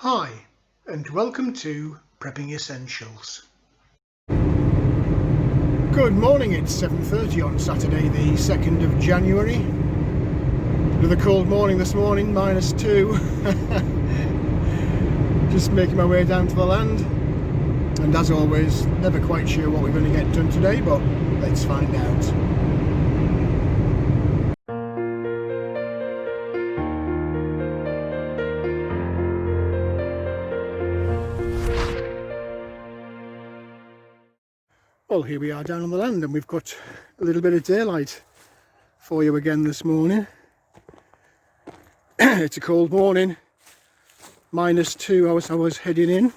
Hi, and welcome to Prepping Essentials. Good morning, it's 7:30 on Saturday the 2nd of January. Another cold morning this morning, -2. Just making my way down to the land. And as always, never quite sure what we're going to get done today, but let's find out. Well, here we are down on the land, and we've got a little bit of daylight for you again this morning. It's a cold morning, -2 as I was heading in.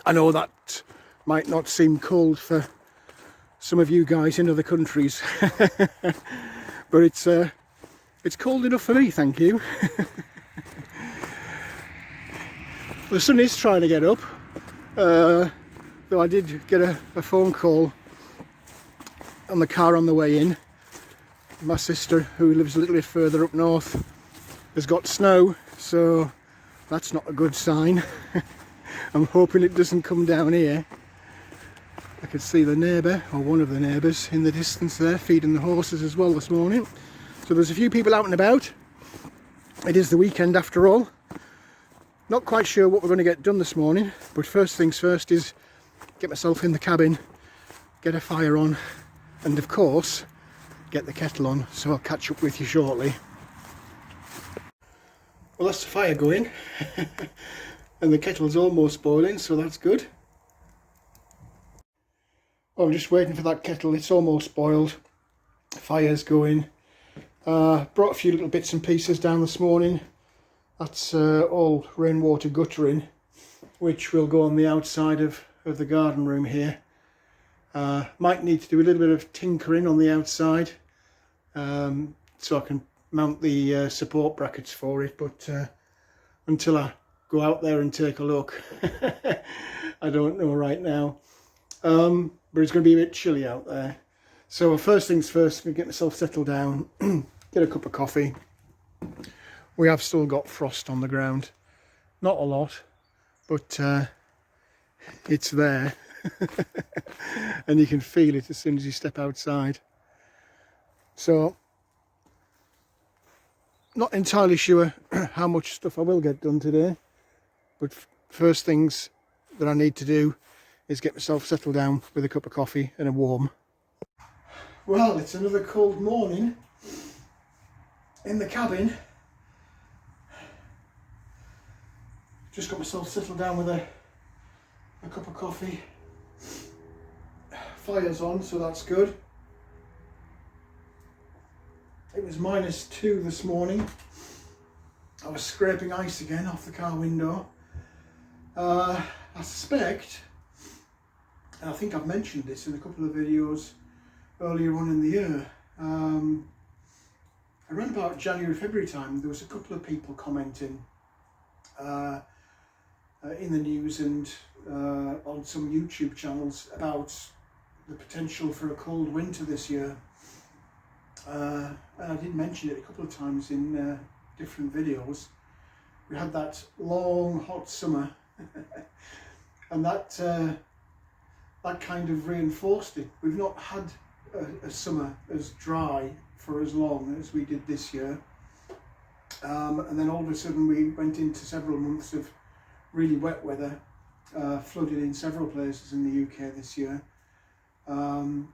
I know that might not seem cold for some of you guys in other countries, but it's cold enough for me, thank you. The sun is trying to get up. Though I did get a phone call on the car on the way in. My sister, who lives a little bit further up north, has got snow, so that's not a good sign. I'm hoping it doesn't come down here. I could see the neighbour, or one of the neighbours, in the distance there, feeding the horses as well this morning. So there's a few people out and about. It is the weekend after all. Not quite sure what we're going to get done this morning, but first things first is get myself in the cabin, get a fire on, and of course get the kettle on, so I'll catch up with you shortly. Well, that's the fire going and the kettle's almost boiling, so that's good. Well, I'm just waiting for that kettle. It's almost boiled, fire's going. Brought a few little bits and pieces down this morning. That's all rainwater guttering, which will go on the outside of the garden room here. Might need to do a little bit of tinkering on the outside, so I can mount the support brackets for it, but until I go out there and take a look, I don't know right now. But it's going to be a bit chilly out there, so first things first, I'm going to get myself settled down, get a cup of coffee. We have still got frost on the ground, not a lot, but it's there. And you can feel it as soon as you step outside. So not entirely sure how much stuff I will get done today, but first things that I need to do is get myself settled down with a cup of coffee and a warm. Well, it's another cold morning in the cabin. Just got myself settled down with a cup of coffee. Fire's on, so that's good. It was -2 this morning. I was scraping ice again off the car window. I suspect, and I think I've mentioned this in a couple of videos earlier on in the year, around about January, February time, there was a couple of people commenting in the news and on some YouTube channels about the potential for a cold winter this year, and I did mention it a couple of times in different videos. We had that long hot summer and that kind of reinforced it. We've not had a summer as dry for as long as we did this year, and then all of a sudden we went into several months of really wet weather, flooded in several places in the UK this year, and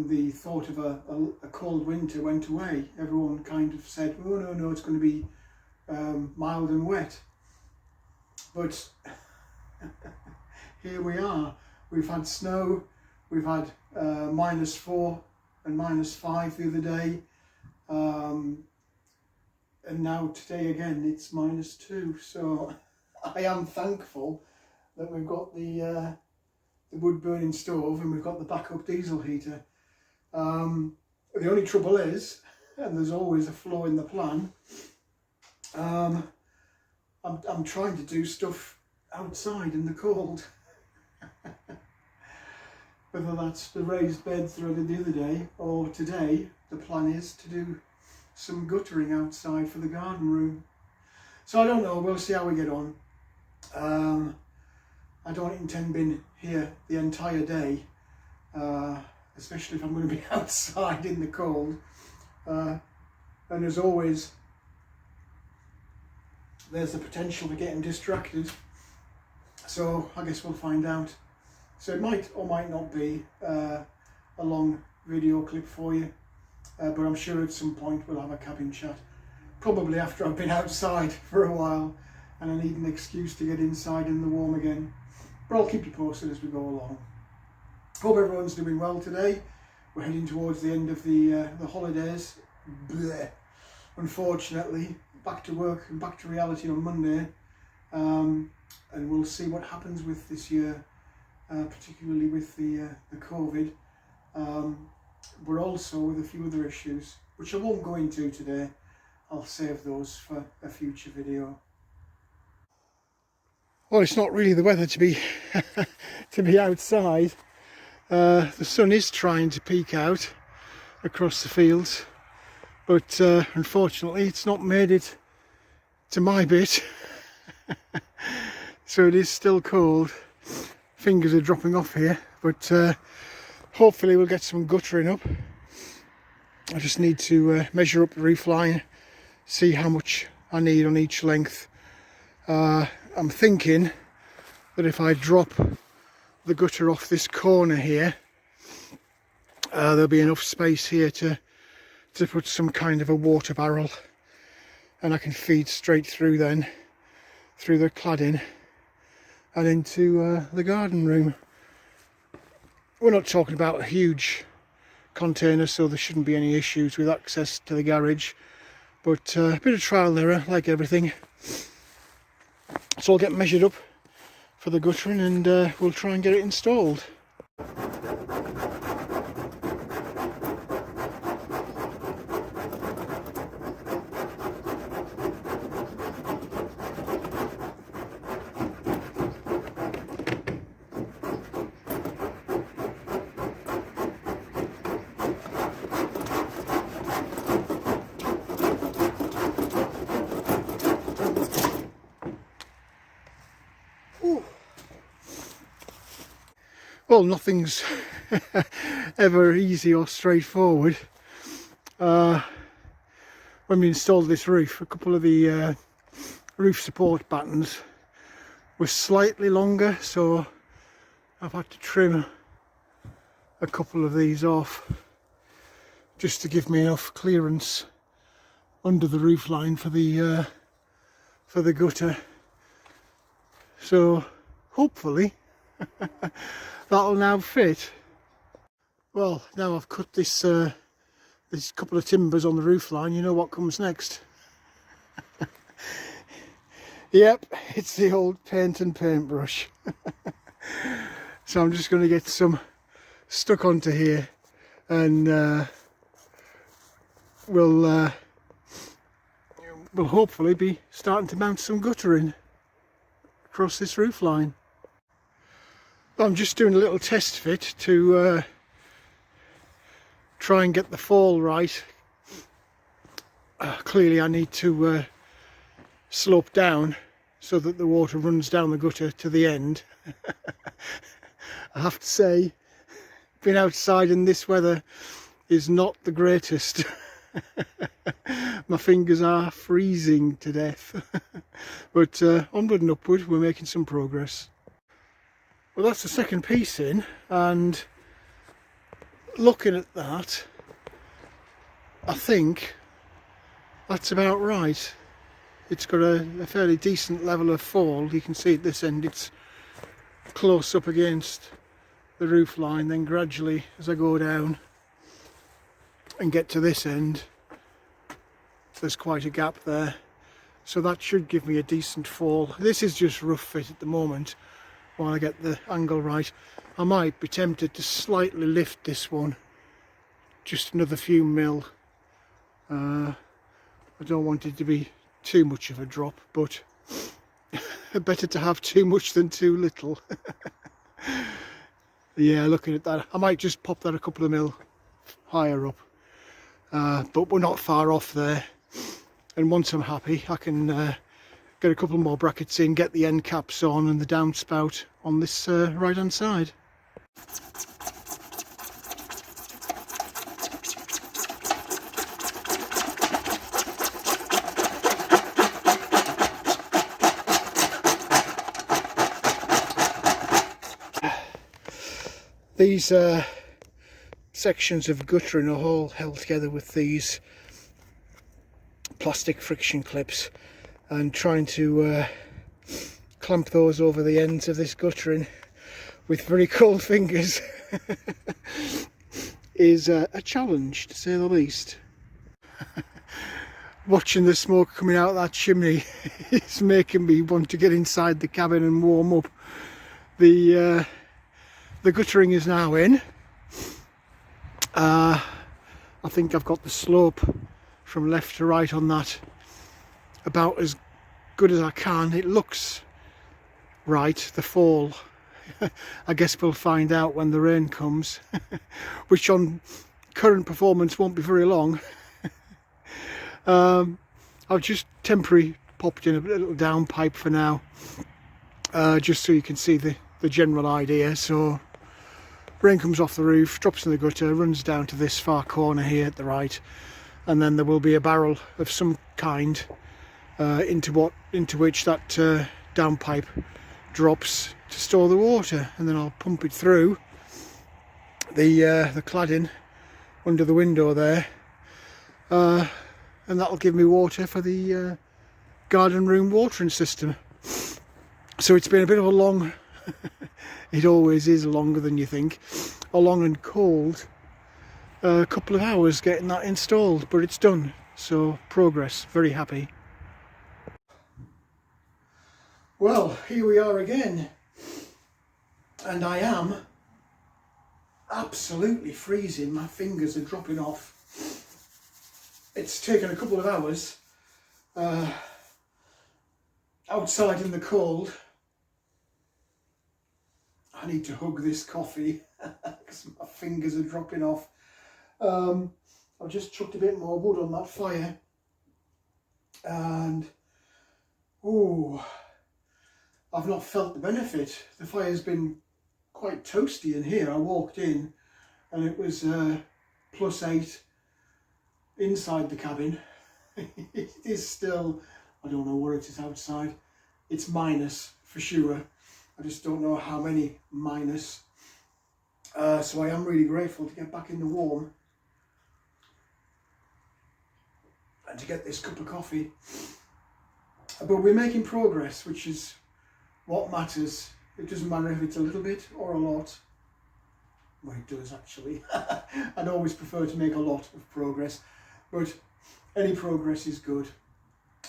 the thought of a cold winter went away. Everyone kind of said, oh no, it's going to be mild and wet. But here we are. We've had snow, we've had -4 and -5 the other day, and now today again it's -2, so I am thankful that we've got the wood burning stove and we've got the backup diesel heater. The only trouble is, and there's always a flaw in the plan, I'm trying to do stuff outside in the cold. Whether that's the raised beds that I did the other day or today, the plan is to do some guttering outside for the garden room. So I don't know, we'll see how we get on. I don't intend being here the entire day, especially if I'm going to be outside in the cold. And as always, there's the potential for getting distracted. So I guess we'll find out. So it might or might not be a long video clip for you, but I'm sure at some point we'll have a cabin chat. Probably after I've been outside for a while and I need an excuse to get inside in the warm again. But I'll keep you posted as we go along. Hope everyone's doing well today. We're heading towards the end of the holidays. Blech. Unfortunately, back to work and back to reality on Monday. And we'll see what happens with this year, particularly with the COVID. But also with a few other issues, which I won't go into today. I'll save those for a future video. Well, it's not really the weather to be to be outside. The sun is trying to peek out across the fields, but unfortunately it's not made it to my bit. So it is still cold. Fingers are dropping off here, but hopefully we'll get some guttering up. I just need to measure up the roof line, see how much I need on each length. I'm thinking that if I drop the gutter off this corner here, there'll be enough space here to put some kind of a water barrel, and I can feed straight through then, through the cladding and into the garden room. We're not talking about a huge container, so there shouldn't be any issues with access to the garage, but a bit of trial and error like everything. So I'll get measured up for the guttering and we'll try and get it installed. Well, nothing's ever easy or straightforward. When we installed this roof, a couple of the roof support battens were slightly longer, so I've had to trim a couple of these off just to give me enough clearance under the roof line for the gutter. So hopefully that'll now fit. Well, now I've cut this couple of timbers on the roof line, you know what comes next. Yep, it's the old paint and paintbrush. So I'm just going to get some stuck onto here, and we'll hopefully be starting to mount some guttering across this roof line. I'm just doing a little test fit to try and get the fall right. Clearly I need to slope down so that the water runs down the gutter to the end. I have to say, being outside in this weather is not the greatest. My fingers are freezing to death. But onward and upward, we're making some progress. Well, that's the second piece in, and looking at that, I think that's about right. It's got a fairly decent level of fall. You can see at this end it's close up against the roof line, then gradually as I go down and get to this end, there's quite a gap there. So that should give me a decent fall. This is just rough fit at the moment while I get the angle right. I might be tempted to slightly lift this one, just another few mil. I don't want it to be too much of a drop, but better to have too much than too little. Yeah, looking at that, I might just pop that a couple of mil higher up, but we're not far off there, and once I'm happy I can get a couple more brackets in, get the end caps on and the downspout on this right hand side. These sections of guttering are all held together with these plastic friction clips, and trying to clamp those over the ends of this guttering with very cold fingers is a challenge, to say the least. Watching the smoke coming out of that chimney is making me want to get inside the cabin and warm up. The guttering is now in. I think I've got the slope from left to right on that about as good as I can. It looks right, the fall. I guess we'll find out when the rain comes, which on current performance won't be very long. I've just temporarily popped in a little down pipe for now, just so you can see the general idea. So rain comes off the roof, drops in the gutter, runs down to this far corner here at the right, and then there will be a barrel of some kind into which that downpipe drops to store the water, and then I'll pump it through the cladding under the window there, and that'll give me water for the garden room watering system. So it's been a bit of a long it always is longer than you think, a long and cold couple of hours getting that installed, but it's done, so progress, very happy. Well, here we are again, and I am absolutely freezing. My fingers are dropping off. It's taken a couple of hours outside in the cold. I need to hug this coffee because my fingers are dropping off. I've just chucked a bit more wood on that fire, and I've not felt the benefit. The fire's been quite toasty in here. I walked in and it was +8 inside the cabin. It is still, I don't know where it is outside. It's minus for sure. I just don't know how many minus. So I am really grateful to get back in the warm and to get this cup of coffee. But we're making progress, which is what matters. It doesn't matter if it's a little bit or a lot. Well, it does actually. I'd always prefer to make a lot of progress, but any progress is good.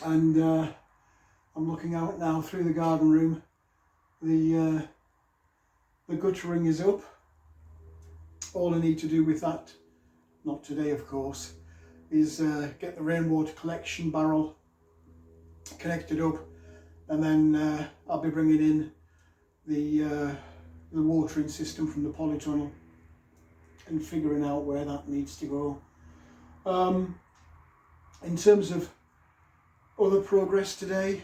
And I'm looking out now through the garden room. The guttering is up. All I need to do with that, not today of course, is get the rainwater collection barrel connected up, and then I'll be bringing in the watering system from the polytunnel and figuring out where that needs to go. In terms of other progress today,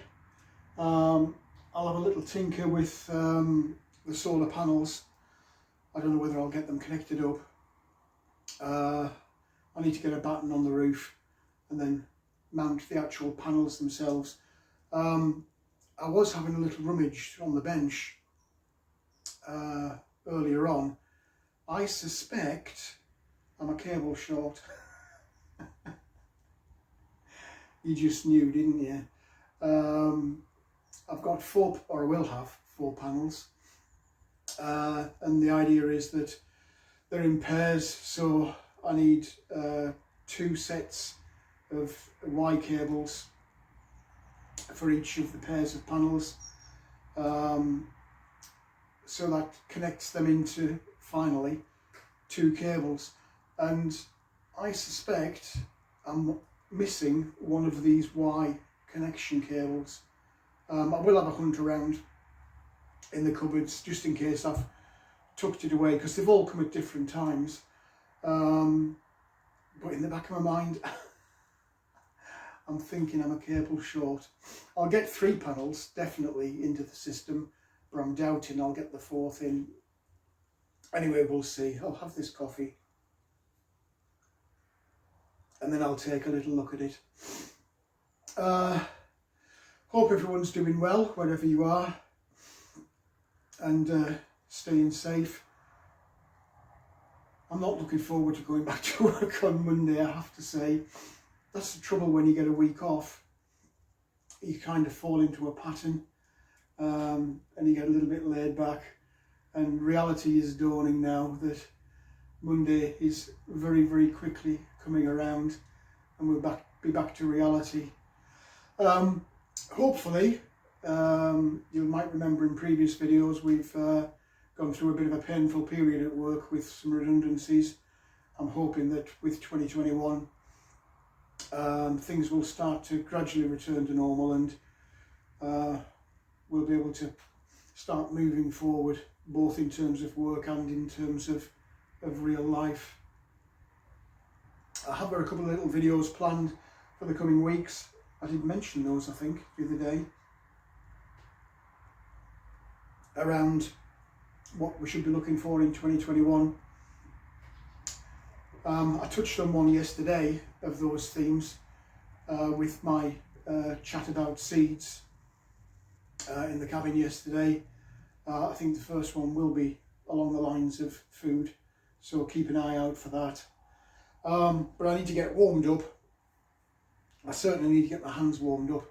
I'll have a little tinker with the solar panels. I don't know whether I'll get them connected up. I need to get a batten on the roof and then mount the actual panels themselves. I was having a little rummage on the bench earlier on. I suspect I'm a cable short. You just knew, didn't you? I've got 4, or I will have 4 panels, and the idea is that they're in pairs, so I need 2 sets of Y cables for each of the pairs of panels, so that connects them into finally 2 cables. And I suspect I'm missing one of these Y connection cables. I will have a hunt around in the cupboards just in case I've tucked it away, because they've all come at different times. But in the back of my mind, I'm thinking I'm a cable short. I'll get 3 panels definitely into the system, but I'm doubting I'll get the 4th in. Anyway, we'll see. I'll have this coffee and then I'll take a little look at it. Hope everyone's doing well wherever you are, and staying safe. I'm not looking forward to going back to work on Monday, I have to say. That's the trouble when you get a week off. You kind of fall into a pattern, and you get a little bit laid back, and reality is dawning now that Monday is very, very quickly coming around and we'll be back to reality. Hopefully, you might remember in previous videos we've gone through a bit of a painful period at work with some redundancies. I'm hoping that with 2021 things will start to gradually return to normal, and we'll be able to start moving forward, both in terms of work and in terms of real life. I have got a couple of little videos planned for the coming weeks. I did mention those, I think, the other day, around what we should be looking for in 2021. I touched on one yesterday of those themes with my chat about seeds in the cabin yesterday. I think the first one will be along the lines of food, so keep an eye out for that. But I need to get warmed up. I certainly need to get my hands warmed up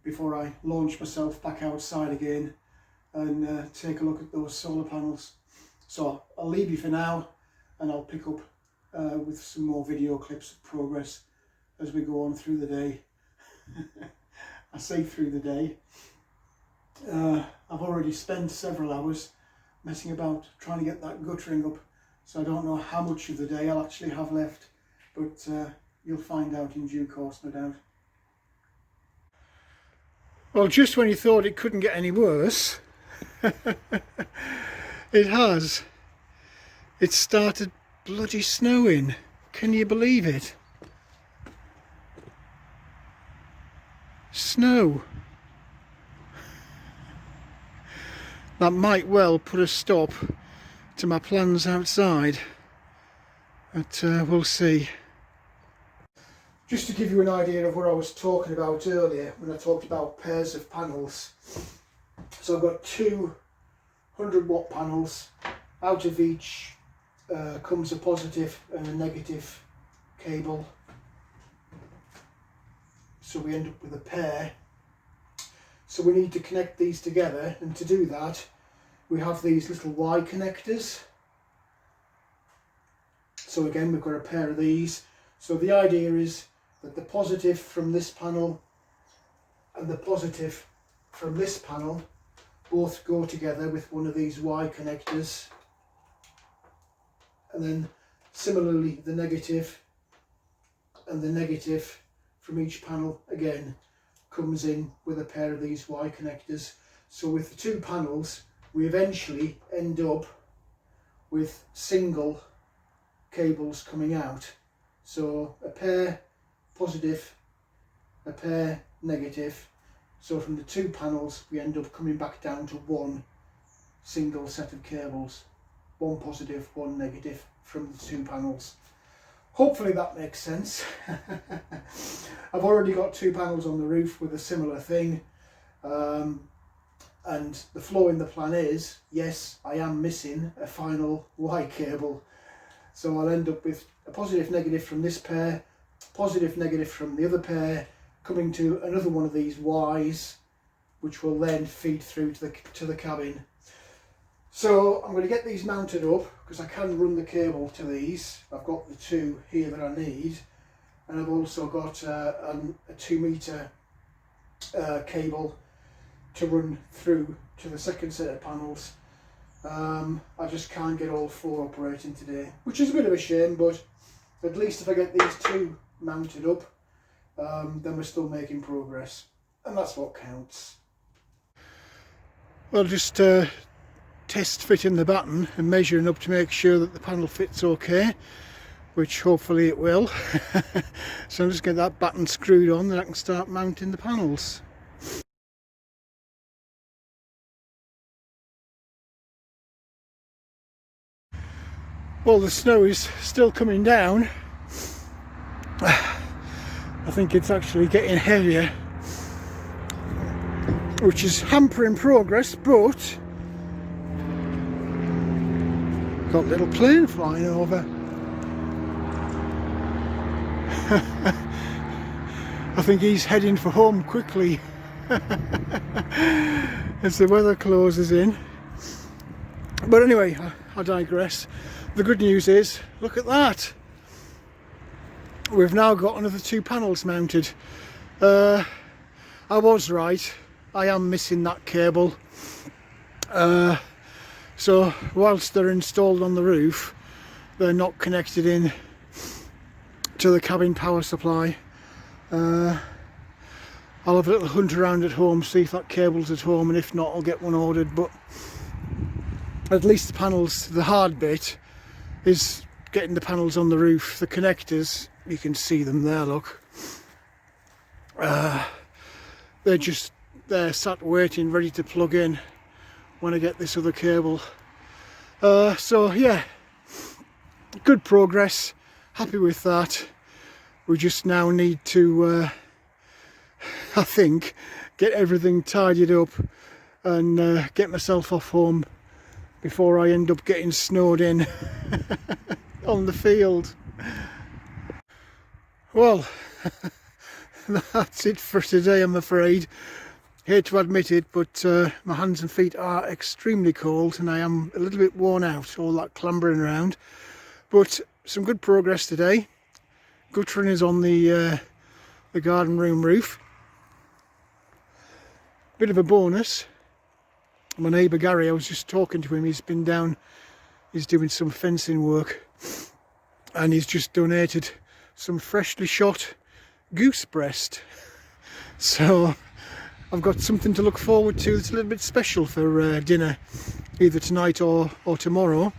before I launch myself back outside again and take a look at those solar panels. So I'll leave you for now, and I'll pick up with some more video clips of progress as we go on through the day. I say through the day. I've already spent several hours messing about trying to get that guttering up, so I don't know how much of the day I'll actually have left, but you'll find out in due course, no doubt. Well, just when you thought it couldn't get any worse, it has. It started bloody snowing. Can you believe it? Snow. That might well put a stop to my plans outside, but we'll see. Just to give you an idea of what I was talking about earlier when I talked about pairs of panels. So I've got 2 100-watt panels. Out of each comes a positive and a negative cable. So we end up with a pair. So we need to connect these together, and to do that we have these little Y connectors. So again, we've got a pair of these. So the idea is that the positive from this panel and the positive from this panel both go together with one of these Y connectors, and then similarly the negative and the negative from each panel again comes in with a pair of these Y connectors. So with the 2 panels we eventually end up with single cables coming out. So a pair positive, a pair negative. So from the 2 panels we end up coming back down to 1 single set of cables. 1 positive, 1 negative from the 2 panels. Hopefully that makes sense. I've already got 2 panels on the roof with a similar thing. And the flaw in the plan is, yes, I am missing a final Y cable. So I'll end up with a positive negative from this pair, positive negative from the other pair, coming to another one of these Ys, which will then feed through to the cabin. So I'm going to get these mounted up because I can run the cable to these. I've got the 2 here that I need, and I've also got a 2 metre cable to run through to the second set of panels. I just can't get all 4 operating today, which is a bit of a shame, but at least if I get these 2 mounted up, then we're still making progress, and that's what counts. Well, just test fitting the batten and measuring up to make sure that the panel fits okay. which hopefully it will. So I'll just get that button screwed on, then I can start mounting the panels. Well, the snow is still coming down. I think it's actually getting heavier, which is hampering progress, but got a little plane flying over. I think he's heading for home quickly as the weather closes in. But anyway, I digress. The good news is, look at that. We've now got another 2 panels mounted. I was right. I am missing that cable. So whilst they're installed on the roof, they're not connected in to the cabin power supply. I'll have a little hunt around at home, see if that cable's at home, and if not, I'll get one ordered. But at least the panels, the hard bit, is getting the panels on the roof. The connectors, you can see them there, look. They're sat waiting, ready to plug in when I get this other cable. So yeah, good progress, happy with that. We just now need to, I think, get everything tidied up and get myself off home before I end up getting snowed in on the field. Well, that's it for today, I'm afraid. Hate to admit it, but my hands and feet are extremely cold and I am a little bit worn out, all that clambering around. But some good progress today. Guttering is on the garden room roof. Bit of a bonus. My neighbour Gary, I was just talking to him, he's been down, he's doing some fencing work and he's just donated some freshly shot goose breast. So I've got something to look forward to that's a little bit special for dinner, either tonight or tomorrow.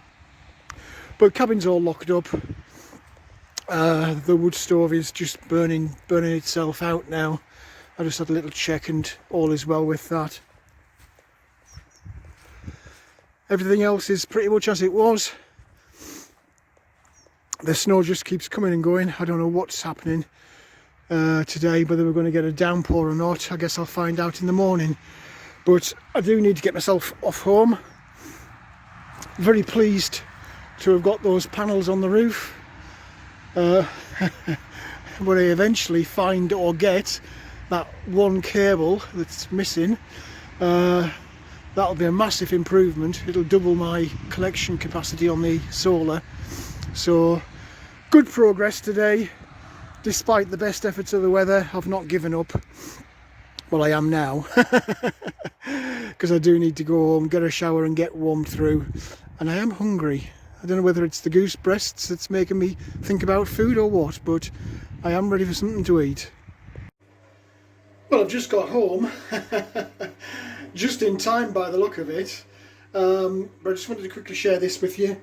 But cabin's all locked up. The wood stove is just burning itself out now. I just had a little check and all is well with that. Everything else is pretty much as it was. The snow just keeps coming and going. I don't know what's happening today, whether we're going to get a downpour or not. I guess I'll find out in the morning. But I do need to get myself off home. Very pleased to have got those panels on the roof. When I eventually find or get that one cable that's missing, that'll be a massive improvement. It'll double my collection capacity on the solar. So good progress today, despite the best efforts of the weather. I've not given up. Well, I am now, because I do need to go home, get a shower and get warmed through, and I am hungry. I don't know whether it's the goose breasts that's making me think about food or what, but I am ready for something to eat. Well, I've just got home, just in time by the look of it, but I just wanted to quickly share this with you.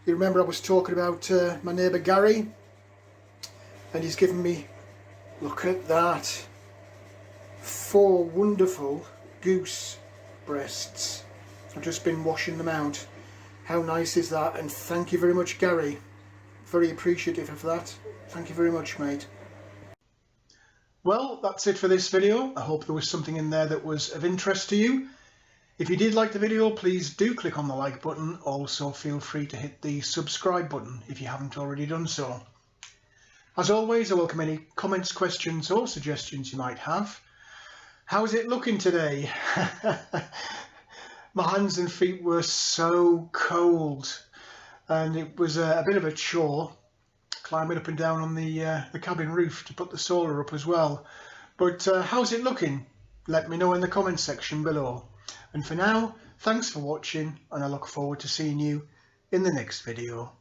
You remember I was talking about my neighbour Gary, and he's given me, look at that, 4 wonderful goose breasts. I've just been washing them out. How nice is that? And thank you very much, Gary. Very appreciative of that. Thank you very much, mate. Well, that's it for this video. I hope there was something in there that was of interest to you. If you did like the video, please do click on the like button. Also feel free to hit the subscribe button if you haven't already done so. As always, I welcome any comments, questions or suggestions you might have. How's it looking today? My hands and feet were so cold and it was a bit of a chore climbing up and down on the cabin roof to put the solar up as well. But how's it looking? Let me know in the comments section below. And for now, thanks for watching and I look forward to seeing you in the next video.